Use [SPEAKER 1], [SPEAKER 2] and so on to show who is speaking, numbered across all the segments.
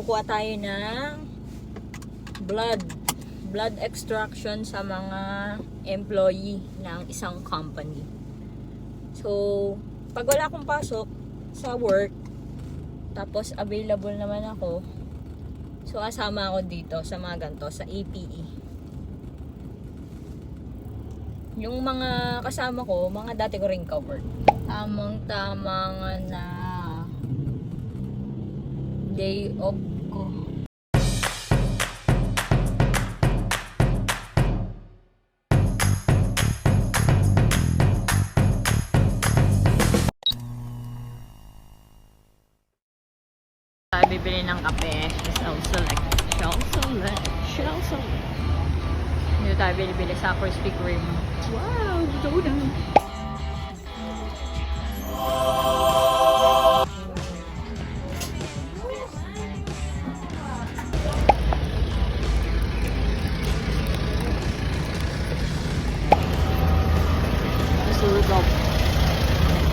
[SPEAKER 1] kukuha tayo ng blood extraction sa mga employee ng isang company. So, pag wala akong pasok sa work, tapos available naman ako, so asama ako dito sa mga ganito, sa APE. Yung mga kasama ko, mga dati ko ring covered. Tamang-tama nga na day off ko. Tayo bibili ng kape. Shell Select. Dito tayo bibili sa Krispy Kreme. Wow! Donut! Surugap.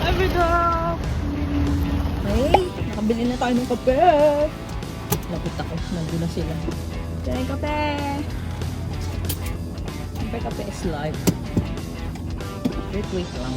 [SPEAKER 1] Everydog! Hey! Nakabili na tayo ng kape! Lapit ako. Nandun na sila. Kaya yung kape! Kape is live. Wait lang.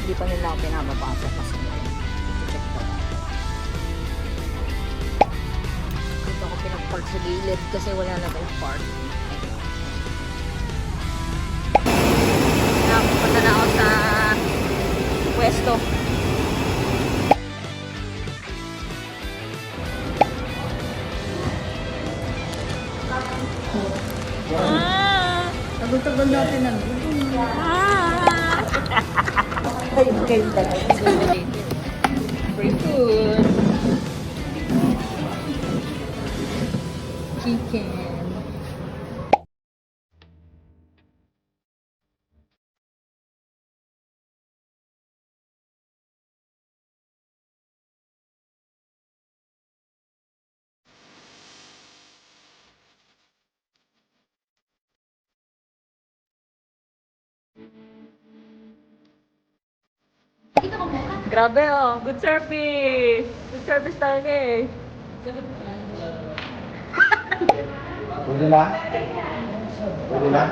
[SPEAKER 1] Hindi pa nila ako pinapapasok kasi check ko. Dito ako pinag-park sa gilid kasi wala na tayong park. Punta na ako sa pwesto.
[SPEAKER 2] Tagal-tagal natin nandun.
[SPEAKER 1] Okay, free food. Chicken. Grabe oh, good service! Good service tayo eh.
[SPEAKER 3] Pwede na? Pwede na?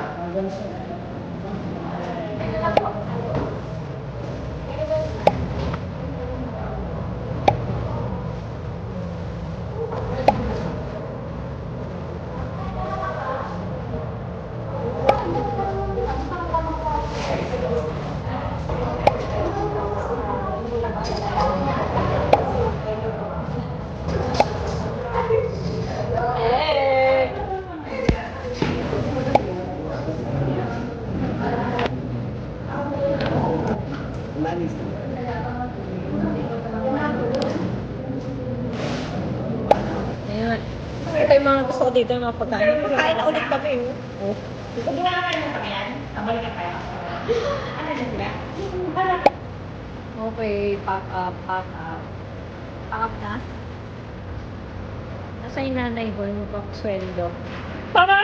[SPEAKER 1] Ayun. Ito yung mga gusto ko dito, yung mga pagkain. Pagkain na ulit kami. Oh.
[SPEAKER 2] Kung wala ka naman kami yan, tambal ka tayo. Ano na sila?
[SPEAKER 1] Okay, pack up. Pack up na? Nasa yung nanay ko, yung magpapasweldo. Mama!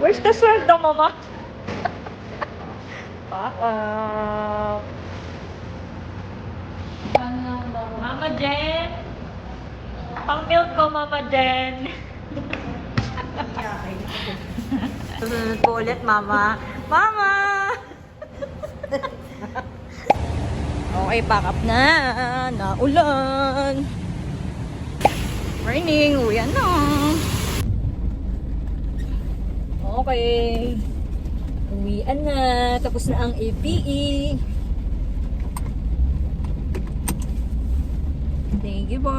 [SPEAKER 1] Where's the sweldo, mama? Pack up. Mama Jen! Pang-milk ko, Mama Jen! Susunod po ulit, Mama. Mama! Okay, pack up na. Naulan. Raining. Uwian na. Okay. Uwian na. Tapos na ang APE. Thank you po.